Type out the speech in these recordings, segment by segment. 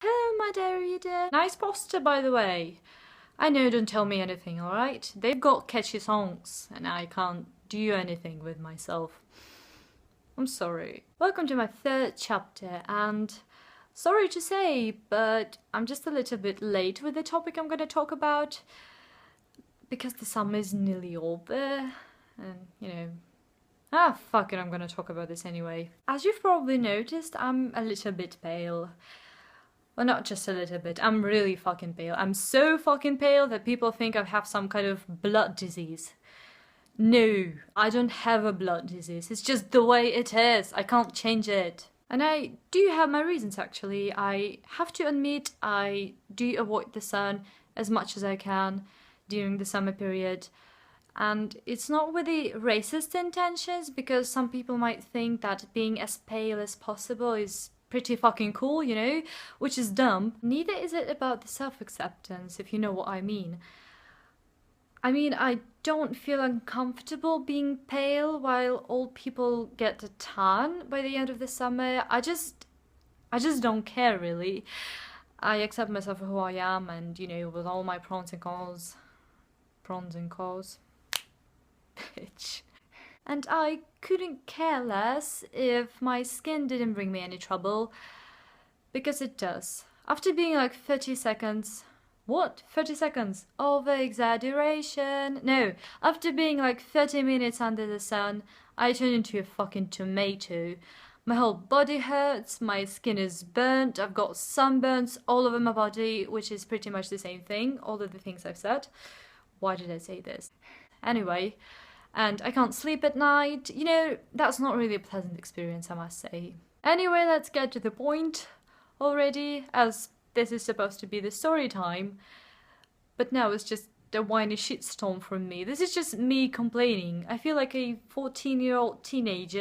Hello, my dear reader. Nice poster, by the way. I know, don't tell me anything, alright? They've got catchy songs, and I can't do anything with myself. I'm sorry. Welcome to my third chapter, and sorry to say, but I'm just a little bit late with the topic I'm gonna talk about, because the summer is nearly over, and fuck it, I'm gonna talk about this anyway. As you've probably noticed, I'm a little bit pale. Well, not just a little bit, I'm really fucking pale. I'm so fucking pale that people think I have some kind of blood disease. No, I don't have a blood disease. It's just the way it is. I can't change it. And I do have my reasons, actually. I have to admit I do avoid the sun as much as I can during the summer period. And it's not with the racist intentions, because some people might think that being as pale as possible is pretty fucking cool, you know, which is dumb. Neither is it about the self-acceptance, if you know what I mean. I don't feel uncomfortable being pale while old people get a tan by the end of the summer. I just don't care, really. I accept myself for who I am, and, you know, with all my pros and cons. Pros and cons. Bitch. And I couldn't care less if my skin didn't bring me any trouble, because it does. After being like 30 seconds... What? 30 seconds? Over-exaggeration. No, after being like 30 minutes under the sun, I turn into a fucking tomato. My whole body hurts, my skin is burnt, I've got sunburns all over my body, which is pretty much the same thing, all of the things I've said. Why did I say this? Anyway, and I can't sleep at night. You know, that's not really a pleasant experience, I must say. Anyway, let's get to the point already, as this is supposed to be the story time. But now it's just a whiny shitstorm from me. This is just me complaining. I feel like a 14-year-old teenage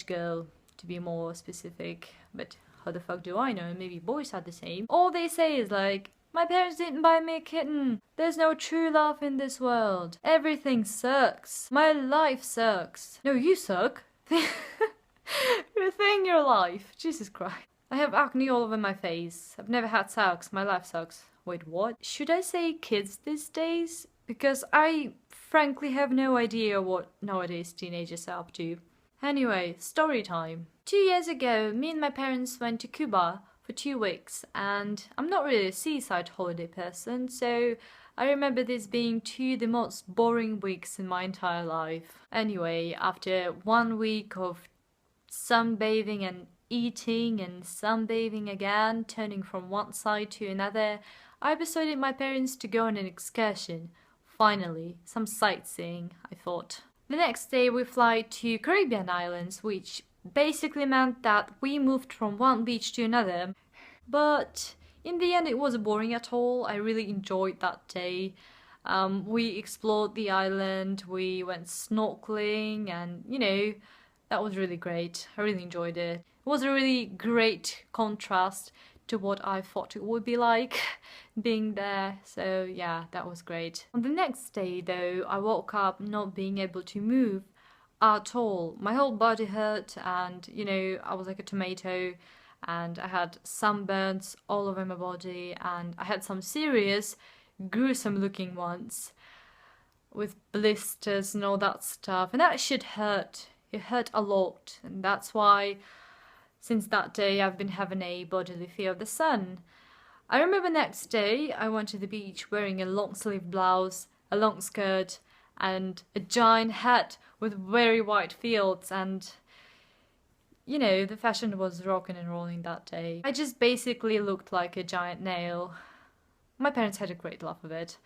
girl, to be more specific. But how the fuck do I know? Maybe boys are the same. All they say is like, my parents didn't buy me a kitten. There's no true love in this world. Everything sucks. My life sucks. No, you suck. Rethink your life. Jesus Christ. I have acne all over my face. I've never had sex. My life sucks. Wait, what? Should I say kids these days? Because I frankly have no idea what nowadays teenagers are up to. Anyway, story time. 2 years ago, me and my parents went to Cuba for 2 weeks, and I'm not really a seaside holiday person, so I remember this being 2 of the most boring weeks in my entire life. Anyway, after 1 week of sunbathing and eating and sunbathing again, turning from one side to another, I persuaded my parents to go on an excursion. Finally, some sightseeing, I thought. The next day we fly to Caribbean islands, which basically meant that we moved from one beach to another. But in the end it wasn't boring at all. I really enjoyed that day. We explored the island, we went snorkeling, and you know, that was really great. I really enjoyed it. It was a really great contrast to what I thought it would be like being there, so yeah, that was great. On the next day though, I woke up not being able to move at all. My whole body hurt, and you know, I was like a tomato, and I had sunburns all over my body, and I had some serious gruesome looking ones with blisters and all that stuff, and that shit hurt. It hurt a lot, and that's why since that day I've been having a bodily fear of the sun. I remember next day I went to the beach wearing a long sleeve blouse, a long skirt, and a giant hat with very white fields, and you know, the fashion was rocking and rolling that day. I just basically looked like a giant nail. My parents had a great laugh of it.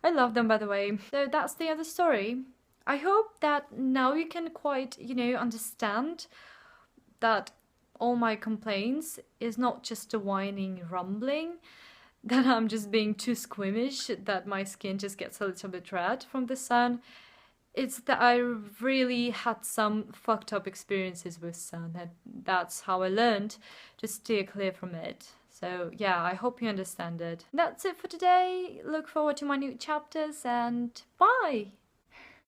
I love them, by the way. So that's the other story. I hope that now you can quite, you know, understand that all my complaints is not just a whining rumbling, that I'm just being too squeamish, that my skin just gets a little bit red from the sun. It's that I really had some fucked up experiences with sun, and that's how I learned to steer clear from it. So yeah, I hope you understand it. That's it for today. Look forward to my new chapters, and bye!